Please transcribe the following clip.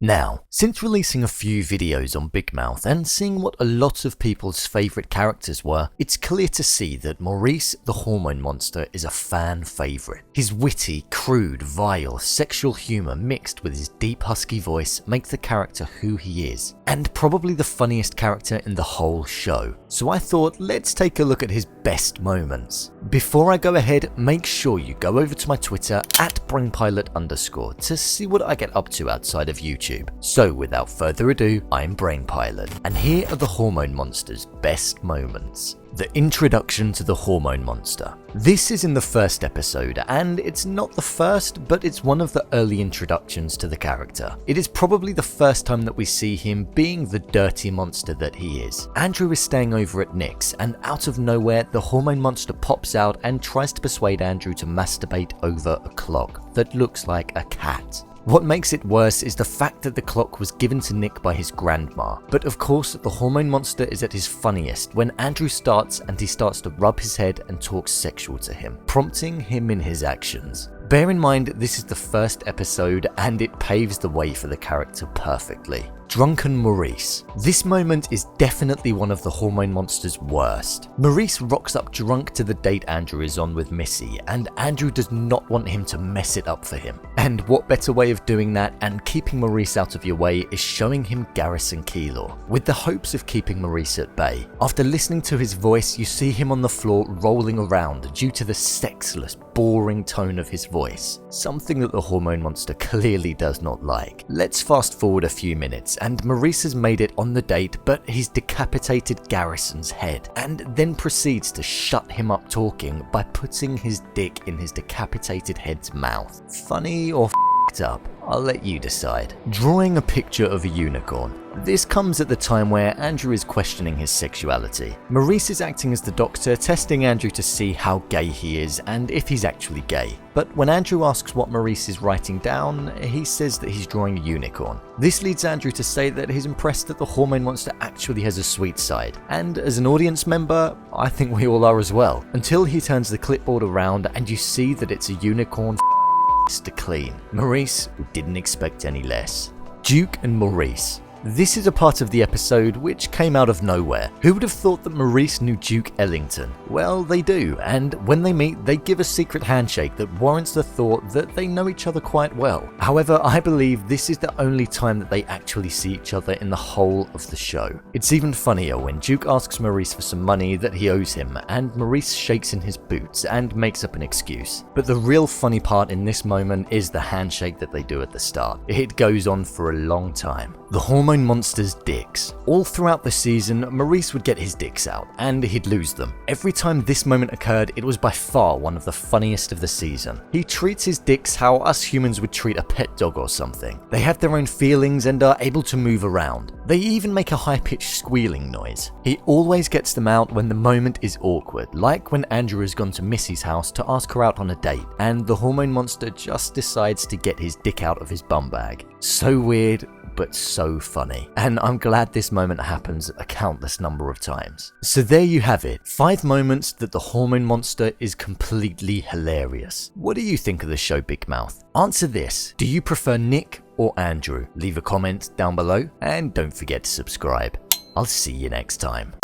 Now, since releasing a few videos on Big Mouth and seeing what a lot of people's favourite characters were, it's clear to see that Maurice the Hormone Monster is a fan favourite. His witty, crude, vile, sexual humour mixed with his deep husky voice make the character who he is, and probably the funniest character in the whole show. So I thought, let's take a look at his best moments. Before I go ahead, make sure you go over to my Twitter @brainpilot_ to see what I get up to outside of YouTube. So without further ado, I'm Brainpilot, and here are the Hormone Monster's best moments. The introduction to the Hormone Monster. This is in the first episode, and it's not the first, but it's one of the early introductions to the character. It is probably the first time that we see him being the dirty monster that he is. Andrew is staying over at Nick's, and out of nowhere, the Hormone Monster pops out and tries to persuade Andrew to masturbate over a clock that looks like a cat. What makes it worse is the fact that the clock was given to Nick by his grandma. But of course, the Hormone Monster is at his funniest when Andrew starts to rub his head and talk sexual to him, prompting him in his actions. Bear in mind, this is the first episode and it paves the way for the character perfectly. Drunken Maurice. This moment is definitely one of the Hormone Monster's worst. Maurice rocks up drunk to the date Andrew is on with Missy, and Andrew does not want him to mess it up for him. And what better way of doing that and keeping Maurice out of your way is showing him Garrison Keillor, with the hopes of keeping Maurice at bay. After listening to his voice, you see him on the floor rolling around due to the sexless, boring tone of his voice, something that the Hormone Monster clearly does not like. Let's fast forward a few minutes, and Maurice has made it on the date, but he's decapitated Garrison's head, and then proceeds to shut him up talking by putting his dick in his decapitated head's mouth. Funny or f***ed up? I'll let you decide. Drawing a picture of a unicorn. This comes at the time where Andrew is questioning his sexuality. Maurice is acting as the doctor, testing Andrew to see how gay he is and if he's actually gay. But when Andrew asks what Maurice is writing down, he says that he's drawing a unicorn. This leads Andrew to say that he's impressed that the Hormone Monster actually has a sweet side. And as an audience member, I think we all are as well. Until he turns the clipboard around and you see that it's a unicorn to clean. Maurice didn't expect any less. Duke and Maurice. This is a part of the episode which came out of nowhere. Who would have thought that Maurice knew Duke Ellington? Well, they do, and when they meet, they give a secret handshake that warrants the thought that they know each other quite well. However, I believe this is the only time that they actually see each other in the whole of the show. It's even funnier when Duke asks Maurice for some money that he owes him, and Maurice shakes in his boots and makes up an excuse. But the real funny part in this moment is the handshake that they do at the start. It goes on for a long time. The Hormone Monster's dicks. All throughout the season, Maurice would get his dicks out, and he'd lose them. Every time this moment occurred, it was by far one of the funniest of the season. He treats his dicks how us humans would treat a pet dog or something. They have their own feelings and are able to move around. They even make a high-pitched squealing noise. He always gets them out when the moment is awkward, like when Andrew has gone to Missy's house to ask her out on a date, and the Hormone Monster just decides to get his dick out of his bum bag. So weird, but so funny. And I'm glad this moment happens a countless number of times. So there you have it. 5 moments that the Hormone Monster is completely hilarious. What do you think of the show Big Mouth? Answer this. Do you prefer Nick or Andrew? Leave a comment down below and don't forget to subscribe. I'll see you next time.